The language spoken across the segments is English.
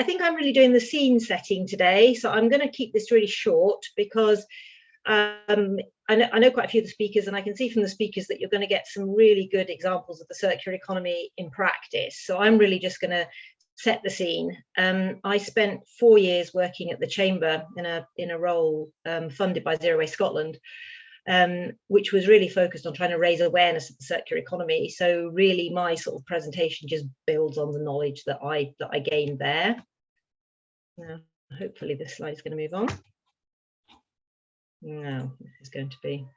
I think I'm really doing the scene setting today, so I'm going to keep this really short because I know quite a few of the speakers, and I can see from the speakers that you're going to get some really good examples of the circular economy in practice. So I'm really just going to set the scene. I spent 4 years working at the Chamber in a role funded by Zero Waste Scotland, which was really focused on trying to raise awareness of the circular economy. So really my sort of presentation just builds on the knowledge that I gained there. Hopefully this slide is going to move on. No, this is going to be,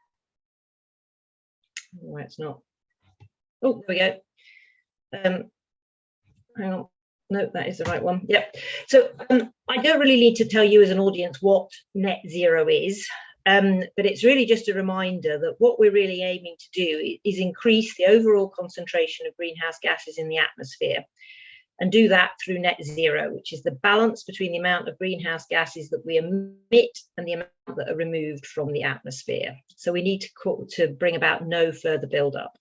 no, it's not. Oh, there we go. Hang on. No, that is the right one. Yep. So I don't really need to tell you as an audience what net zero is, but it's really just a reminder that what we're really aiming to do is increase the overall concentration of greenhouse gases in the atmosphere, and do that through net zero, which is the balance between the amount of greenhouse gases that we emit and the amount that are removed from the atmosphere. So we need to bring about no further buildup.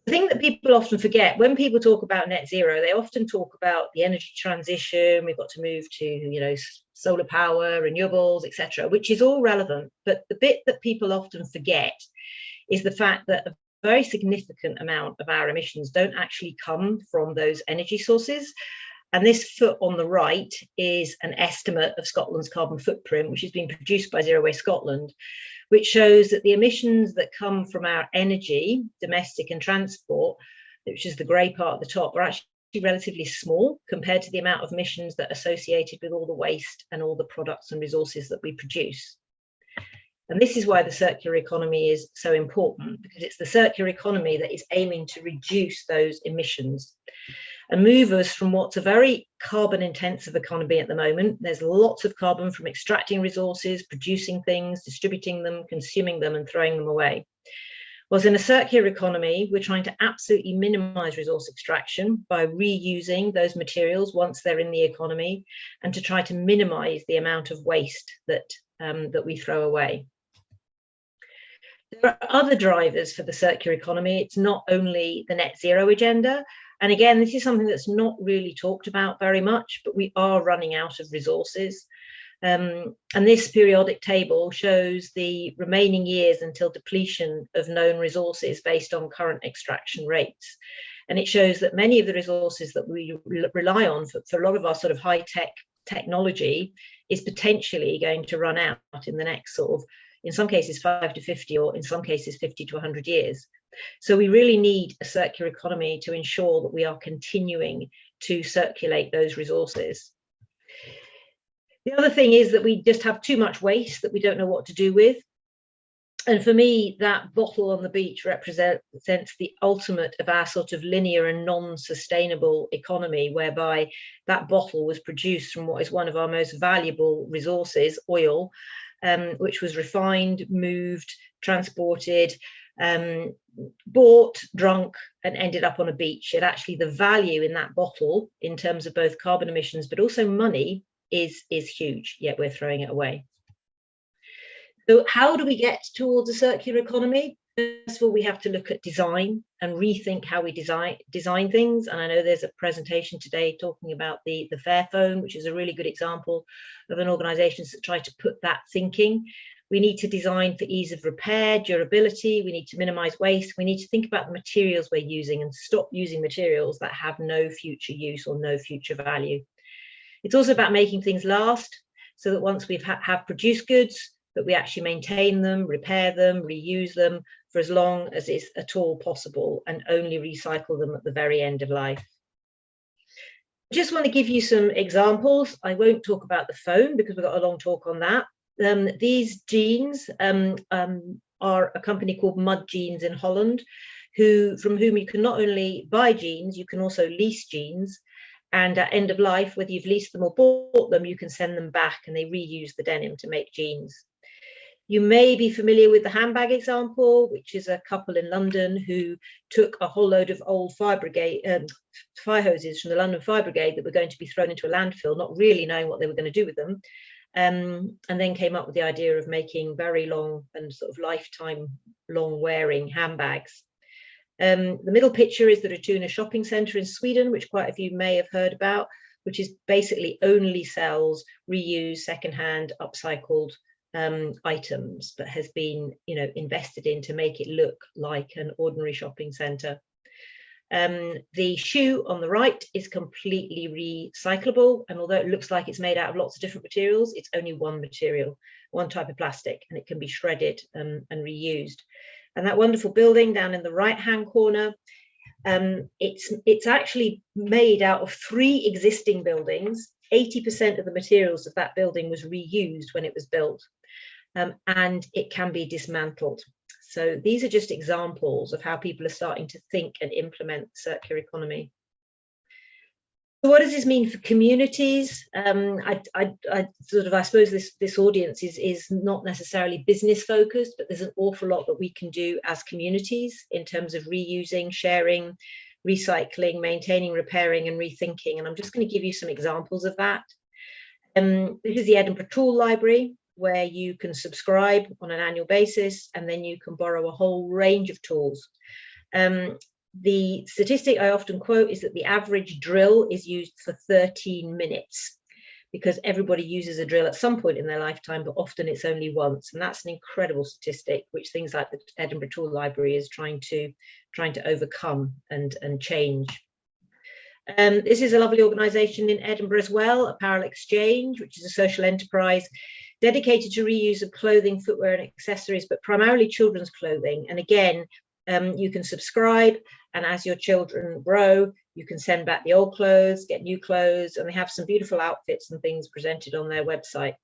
The thing that people often forget when people talk about net zero, they often talk about the energy transition. We've got to move to, solar power, renewables, etc., which is all relevant. But the bit that people often forget is the fact that a very significant amount of our emissions don't actually come from those energy sources. And this foot on the right is an estimate of Scotland's carbon footprint, which has been produced by Zero Waste Scotland, which shows that the emissions that come from our energy, domestic and transport, which is the grey part at the top, are actually relatively small compared to the amount of emissions that are associated with all the waste and all the products and resources that we produce. And this is why the circular economy is so important, because it's the circular economy that is aiming to reduce those emissions and move us from what's a very carbon intensive economy at the moment. There's lots of carbon from extracting resources, producing things, distributing them, consuming them and throwing them away. Whereas in a circular economy, we're trying to absolutely minimize resource extraction by reusing those materials once they're in the economy, and to try to minimize the amount of waste that we throw away. There are other drivers for the circular economy. It's not only the net zero agenda. And again, this is something that's not really talked about very much, but we are running out of resources. And this periodic table shows the remaining years until depletion of known resources based on current extraction rates. And it shows that many of the resources that we rely on for a lot of our sort of high-tech technology is potentially going to run out in the next sort of, in some cases 5 to 50, or in some cases 50 to 100 years. So we really need a circular economy to ensure that we are continuing to circulate those resources. The other thing is that we just have too much waste that we don't know what to do with. And for me, that bottle on the beach represents the ultimate of our sort of linear and non-sustainable economy, whereby that bottle was produced from what is one of our most valuable resources, oil, which was refined, moved, transported, bought, drunk, and ended up on a beach. And actually the value in that bottle in terms of both carbon emissions but also money is huge, yet we're throwing it away. So how do we get towards a circular economy? First of all, we have to look at design and rethink how we design things. And I know there's a presentation today talking about the Fairphone, which is a really good example of an organisation that tried to put that thinking. We need to design for ease of repair, durability. We need to minimise waste. We need to think about the materials we're using and stop using materials that have no future use or no future value. It's also about making things last, so that once we've have produced goods, that we actually maintain them, repair them, reuse them for as long as is at all possible, and only recycle them at the very end of life. I just want to give you some examples. I won't talk about the phone because we've got a long talk on that. These jeans are a company called Mud Jeans in Holland, from whom you can not only buy jeans, you can also lease jeans. And at end of life, whether you've leased them or bought them, you can send them back and they reuse the denim to make jeans. You may be familiar with the handbag example, which is a couple in London who took a whole load of old fire hoses from the London Fire Brigade that were going to be thrown into a landfill, not really knowing what they were going to do with them, and then came up with the idea of making very long and sort of lifetime long wearing handbags. The middle picture is the Rotuna shopping centre in Sweden, which quite a few may have heard about. which is basically only sells reused, secondhand, upcycled items, that has been, you know, invested in to make it look like an ordinary shopping centre. The shoe on the right is completely recyclable, and although it looks like it's made out of lots of different materials, it's only one material, one type of plastic, and it can be shredded and reused. And that wonderful building down in the right hand corner, it's actually made out of 3 existing buildings. 80% of the materials of that building was reused when it was built, and it can be dismantled. So these are just examples of how people are starting to think and implement circular economy. So what does this mean for communities? I suppose this audience is not necessarily business focused, but there's an awful lot that we can do as communities in terms of reusing, sharing, recycling, maintaining, repairing, and rethinking. And I'm just going to give you some examples of that. This is the Edinburgh Tool Library, where you can subscribe on an annual basis, and then you can borrow a whole range of tools. The statistic I often quote is that the average drill is used for 13 minutes, because everybody uses a drill at some point in their lifetime, but often it's only once. And that's an incredible statistic, which things like the Edinburgh Tool Library is trying to overcome and change. This is a lovely organisation in Edinburgh as well, Apparel Exchange, which is a social enterprise dedicated to reuse of clothing, footwear and accessories, but primarily children's clothing. And again, you can subscribe, and as your children grow, you can send back the old clothes, get new clothes, and they have some beautiful outfits and things presented on their website.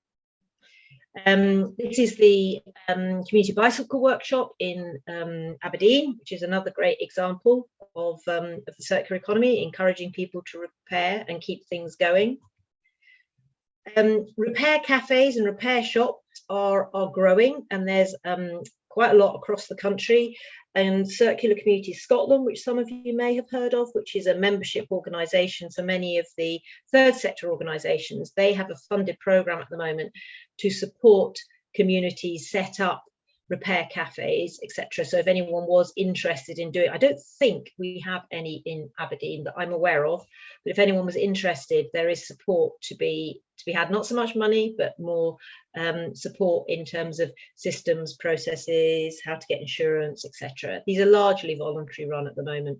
This is the Community Bicycle Workshop in Aberdeen, which is another great example of the circular economy, encouraging people to repair and keep things going. Repair cafes and repair shops are growing, and there's quite a lot across the country. And Circular Communities Scotland, which some of you may have heard of, which is a membership organisation for many of the third sector organisations, they have a funded programme at the moment to support communities set up repair cafes, etc. So if anyone was interested in doing, I don't think we have any in Aberdeen that I'm aware of, but if anyone was interested, there is support to be had, not so much money, but more support in terms of systems, processes, how to get insurance, etc. These are largely voluntary run at the moment.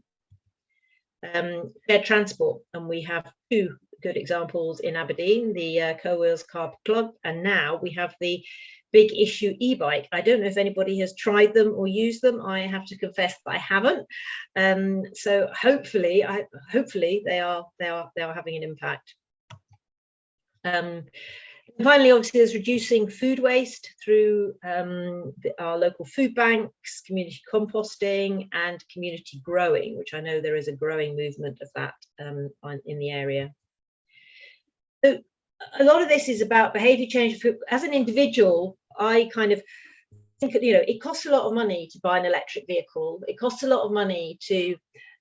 Fair transport, and we have 2 good examples in Aberdeen, the Co-Wheels Car Club, and now we have the Big Issue e-bike. I don't know if anybody has tried them or used them. I have to confess that I haven't. So hopefully they are having an impact. Finally, obviously, there's reducing food waste through our local food banks, community composting, and community growing, which I know there is a growing movement of that in the area. So a lot of this is about behaviour change. As an individual, I kind of think, you know, it costs a lot of money to buy an electric vehicle. It costs a lot of money to, you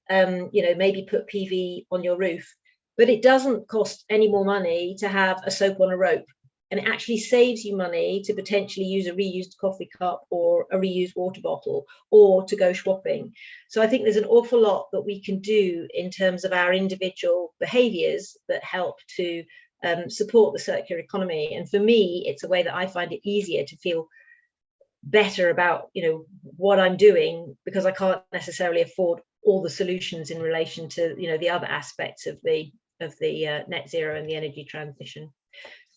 know, maybe put PV on your roof, but it doesn't cost any more money to have a soap on a rope. And it actually saves you money to potentially use a reused coffee cup or a reused water bottle, or to go shopping. So I think there's an awful lot that we can do in terms of our individual behaviours that help to support the circular economy. And for me, it's a way that I find it easier to feel better about, you know, what I'm doing, because I can't necessarily afford all the solutions in relation to, you know, the other aspects of the net zero and the energy transition.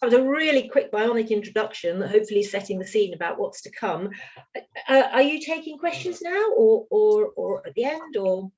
That was a really quick bionic introduction that hopefully is setting the scene about what's to come. Are you taking questions now, or at the end, or?